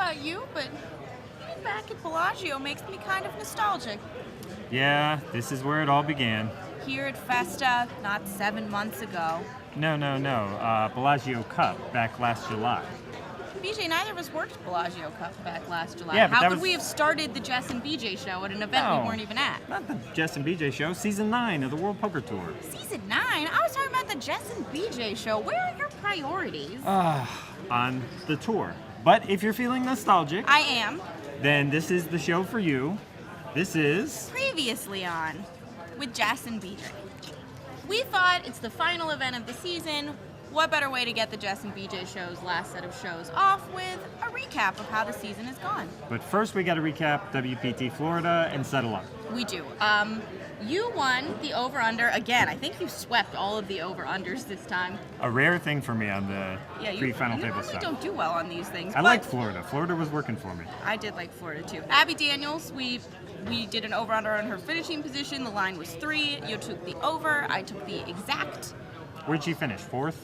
about you, but being back at Bellagio makes me kind of nostalgic. Yeah, this is where it all began. Here at Festa, not 7 months ago. No. Bellagio Cup back last July. BJ, neither of us worked at Bellagio Cup back last July. Yeah, but How could we have started the Jess and BJ Show at an event we weren't even at? Not the Jess and BJ Show, Season 9 of the World Poker Tour. Season 9? I was talking about the Jess and BJ Show. Where are your priorities? On the tour. But if you're feeling nostalgic, I am. then this is the show for you. This is... Previously on with Jess and BJ. We thought it's the final event of the season. What better way to get the Jess and BJ Show's last set of shows off with a recap of how the season has gone? But first we got to recap WPT Florida and settle up. We do. You won the over-under again. I think you swept all of the over-unders this time. A rare thing for me on the pre-final table stuff. You stuff. don't do well on these things. I like Florida. Florida was working for me. I did like Florida too. Abby Daniels, we did an over-under on her finishing position. The line was 3. You took the over. I took the exact. Where'd she finish? Fourth?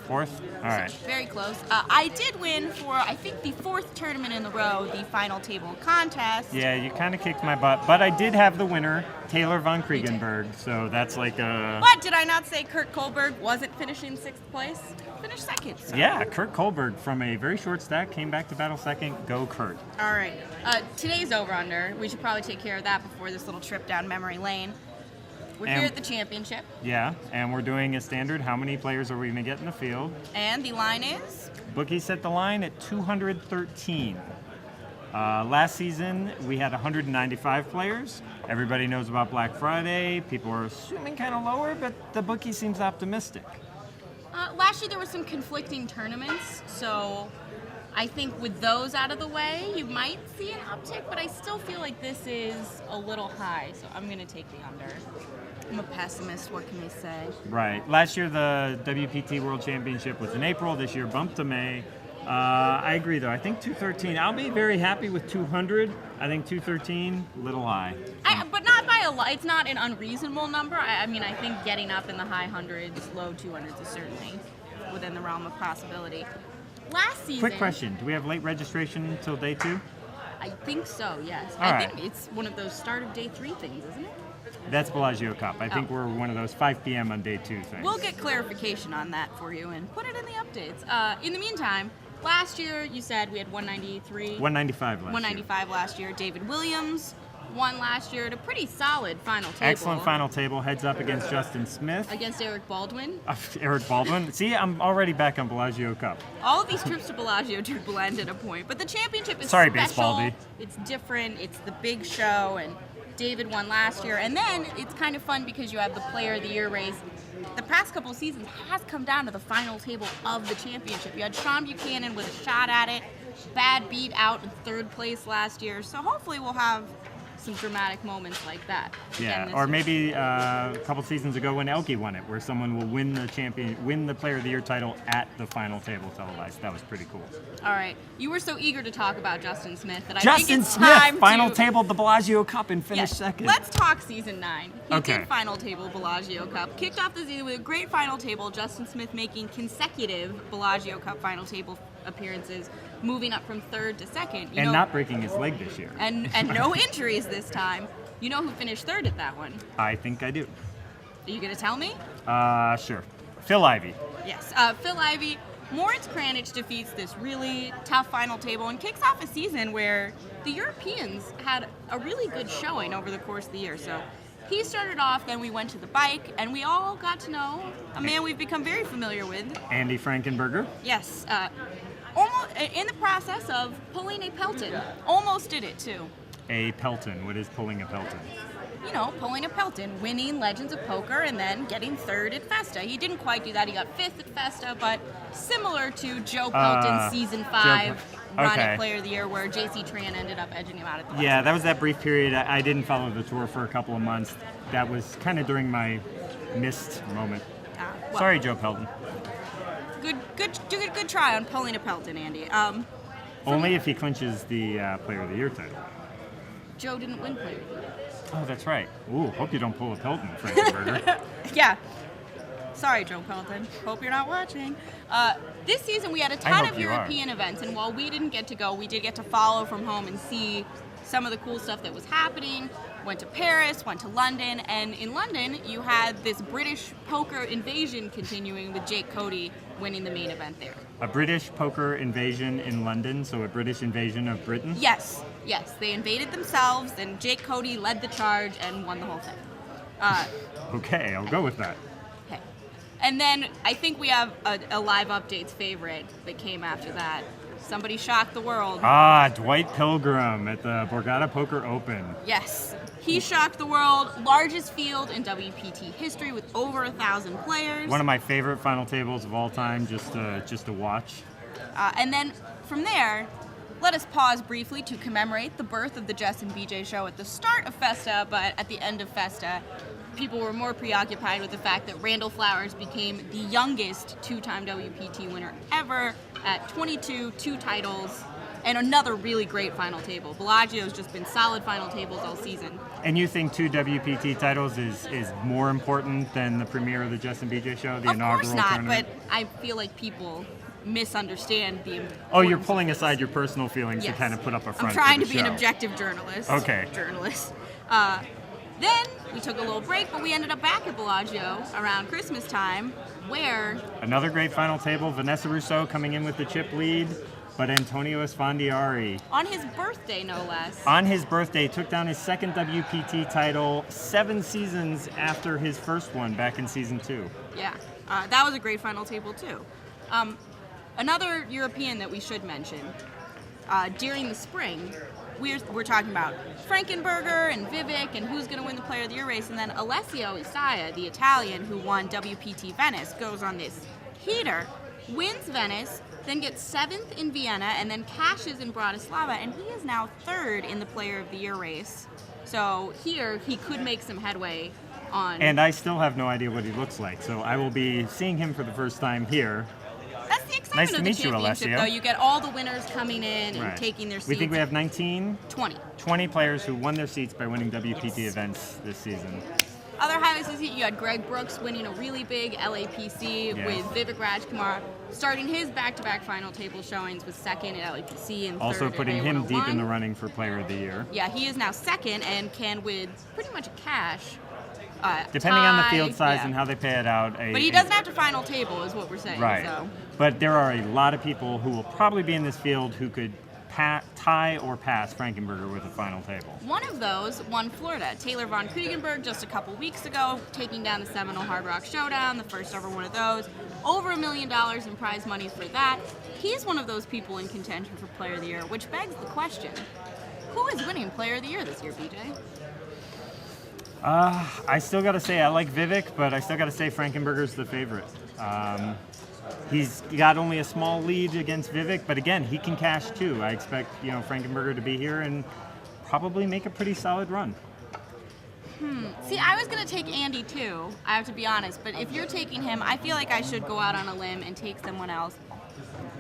Fourth? All right. Very close. I did win for, I think, the 4th tournament in a row, the final table contest. Yeah, you kind of kicked my butt. But I did have the winner, Taylor von Kriegenberg. So that's like a... But did I not say Kurt Kohlberg wasn't finishing 6th place? Finished 2nd. So. Yeah, Kurt Kohlberg from a very short stack came back to battle 2nd. Go Kurt. All right. Today's over-under, we should probably take care of that before this little trip down memory lane. We're here at the championship. Yeah, and we're doing a standard. How many players are we going to get in the field? And the line is? Bookies set the line at 213. Last season, we had 195 players. Everybody knows about Black Friday. People are assuming kind of lower, but the bookie seems optimistic. Last year, there were some conflicting tournaments, so I think with those out of the way, you might see an uptick, but I still feel like this is a little high, so I'm going to take the under. I'm a pessimist, what can I say? Right. Last year, the WPT World Championship was in April. This year, bumped to May. I agree, though. I think 213. I'll be very happy with 200. I think 213, a little high. But not by a lot. It's not an unreasonable number. I mean, I think getting up in the high hundreds, low 200s is certainly within the realm of possibility. Last season... Quick question. Do we have late registration until day 2? I think so, yes. All I think it's one of those start of day 3 things, isn't it? That's Bellagio Cup. I think we're one of those 5 p.m. on day 2 things. We'll get clarification on that for you and put it in the updates. In the meantime, last year you said we had 193. 195 last year. David Williams won last year at a pretty solid final table. Excellent final table. Heads up against Justin Smith. Against Eric Baldwin. Eric Baldwin. See, I'm already back on Bellagio Cup. All of these trips to Bellagio do blend at a point, but the championship is Sorry, special. Basebaldy. It's different. It's the big show, and David won last year. And then it's kind of fun because you have the Player of the Year race. The past couple seasons has come down to the final table of the championship. You had Sean Buchanan with a shot at it. Bad beat out in 3rd place last year. So hopefully we'll have some dramatic moments like that. Yeah, or maybe a couple seasons ago when Elke won it, where someone will win the Player of the Year title at the final table televised. That was pretty cool. All right, you were so eager to talk about Justin Smith that I Justin think it's Smith time final to... tabled the Bellagio Cup and finished Yes. 2nd. Let's talk season 9. He Okay. did final table Bellagio Cup. Kicked off the season with a great final table. Justin Smith making consecutive Bellagio Cup final table appearances, moving up from 3rd to 2nd. And not breaking his leg this year. And no injuries this time. You know who finished 3rd at that one? I think I do. Are you going to tell me? Sure. Phil Ivey. Yes. Phil Ivey. Moritz Kranich defeats this really tough final table and kicks off a season where the Europeans had a really good showing over the course of the year. So he started off, then we went to the bike, and we all got to know a man we've become very familiar with. Andy Frankenberger. Yes. Almost in the process of pulling a Pelton. Almost did it, too. A Pelton. What is pulling a Pelton? You know, pulling a Pelton, winning Legends of Poker, and then getting 3rd at Festa. He didn't quite do that. He got 5th at Festa, but similar to Joe Pelton's Season 5 run at Player of the Year, where J.C. Tran ended up edging him out at the last. Yeah, that was that brief period. I didn't follow the tour for a couple of months. That was kind of during my missed moment. Well, Sorry, Joe Pelton. Good try on pulling a Pelton, Andy. Only if he clinches the Player of the Year title. Joe didn't win Player of the Year. Oh, that's right. Ooh, hope you don't pull a Pelton, Frankenberger. Yeah. Sorry, Joe Pelton. Hope you're not watching. This season we had a ton of European events, and while we didn't get to go, we did get to follow from home and see some of the cool stuff that was happening. Went to Paris, went to London, and in London you had this British poker invasion continuing with Jake Cody winning the main event there. A British poker invasion in London, so a British invasion of Britain? Yes. They invaded themselves, and Jake Cody led the charge and won the whole thing. Okay, I'll go with that. Okay. And then I think we have a live updates favorite that came after that. Somebody shocked the world. Dwight Pilgrim at the Borgata Poker Open. Yes. He shocked the world. Largest field in WPT history with over 1,000 players. One of my favorite final tables of all time, just to watch. And then from there, let us pause briefly to commemorate the birth of the Jess and BJ Show at the start of Festa, but at the end of Festa, people were more preoccupied with the fact that Randall Flowers became the youngest two-time WPT winner ever at 22, 2 titles, and another really great final table. Bellagio's just been solid final tables all season. And you think 2 WPT titles is more important than the premiere of the Jess and BJ Show, the inaugural tournament? Of course not, tournament? but I feel like people misunderstand the importance. Oh, you're pulling aside your personal feelings to Yes. kind of put up a front I'm trying for to the be an show. objective journalist. Okay. Journalist. Then we took a little break, but we ended up back at Bellagio around Christmas time, where Another great final table, Vanessa Rousseau coming in with the chip lead, but Antonio Esfandiari, on his birthday, no less. on his birthday, took down his second WPT title 7 seasons after his first one back in season 2. Yeah, that was a great final table too. Another European that we should mention, during the spring, we're talking about Frankenberger and Vivek and who's going to win the Player of the Year race, and then Alessio Isaiah, the Italian who won WPT Venice, goes on this heater, wins Venice, then gets 7th in Vienna, and then cashes in Bratislava, and he is now 3rd in the Player of the Year race. So here, he could make some headway on... And I still have no idea what he looks like, so I will be seeing him for the first time here. That's the excitement Nice to of the meet you, championship, Alessio. though. You get all the winners coming in and Right. taking their seats. We think we have 19? 20 players who won their seats by winning WPT events this season. Other highlights this week, you had Greg Brooks winning a really big LAPC Yes. with Vivek Rajkumar starting his back-to-back final table showings with 2nd at LAPC and 3rd Also at putting him deep in the A101. running for Player of the Year. Yeah, he is now 2nd and can, with pretty much a cash, Depending on the tie, field size yeah. and how they pay it out. But he doesn't have to final table, is what we're saying. Right. So. But there are a lot of people who will probably be in this field who could tie or pass Frankenberger with a final table. One of those won Florida. Taylor Von Kriegenberg just a couple weeks ago, taking down the Seminole Hard Rock Showdown, the first ever one of those. Over $1 million in prize money for that. He's one of those people in contention for Player of the Year, which begs the question, who is winning Player of the Year this year, BJ? I still got to say I like Vivek, but I still got to say Frankenberger's the favorite. He's got only a small lead against Vivek, but again, he can cash too. I expect Frankenberger to be here and probably make a pretty solid run. See, I was going to take Andy too, I have to be honest, but if you're taking him, I feel like I should go out on a limb and take someone else.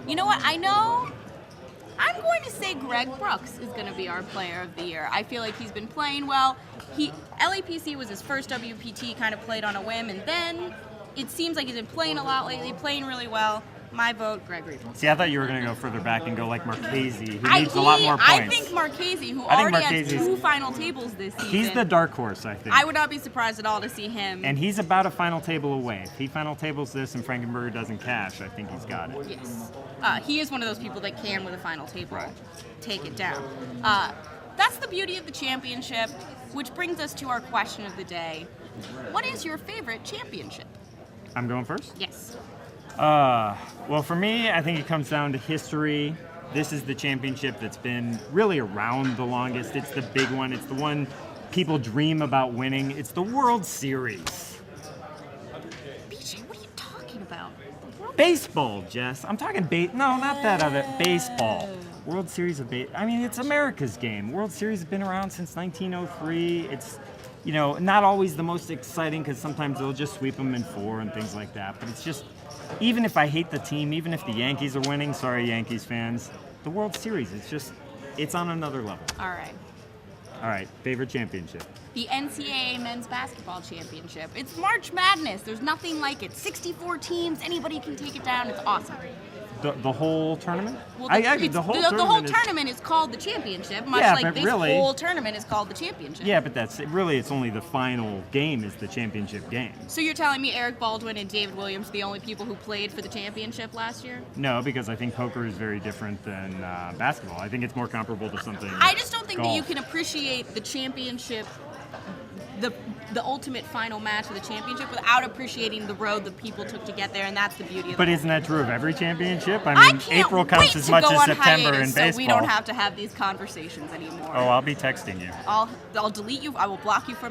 You know what? I'm going to say Greg Brooks is going to be our Player of the Year. I feel like he's been playing well. LAPC was his first WPT, kind of played on a whim, and then it seems like he's been playing a lot lately, playing really well. My vote, Gregory Brooks. See, I thought you were going to go further back and go like Marchese, who needs a lot more points. I think Marchese, who already has 2 final tables this season. He's the dark horse, I think. I would not be surprised at all to see him. And he's about a final table away. If he final tables this and Frankenberger doesn't cash, I think he's got it. Yes. He is one of those people that can, with a final table, take it down. That's the beauty of the championship, which brings us to our question of the day. What is your favorite championship? I'm going first? Yes. Well, for me, I think it comes down to history. This is the championship that's been really around the longest. It's the big one. It's the one people dream about winning. It's the World Series. BJ, what are you talking about? Baseball, Jess. I'm talking no, not that other. Baseball. World Series of baseball. I mean, it's America's game. World Series has been around since 1903. It's, not always the most exciting because sometimes they'll just sweep them in 4 and things like that. But it's just, even if I hate the team, even if the Yankees are winning, sorry Yankees fans, the World Series, it's on another level. All right. All right, favorite championship. The NCAA Men's Basketball Championship. It's March Madness. There's nothing like it. 64 teams. Anybody can take it down. It's awesome. The whole tournament? Well, The whole tournament is called the championship, much Yeah, like but this really- whole tournament is called the championship. Yeah, but it's only the final game is the championship game. So you're telling me Eric Baldwin and David Williams are the only people who played for the championship last year? No, because I think poker is very different than basketball. I think it's more comparable to something. I just don't think that you golf. can appreciate the championship, the ultimate final match of the championship, without appreciating the road that people took to get there, and that's the beauty of But it. isn't that true of every championship? I I mean, can't April wait counts as to much go as on September hiatus in baseball. so we don't have to have these conversations anymore. Oh, I'll be texting you. I'll delete you. I will block you from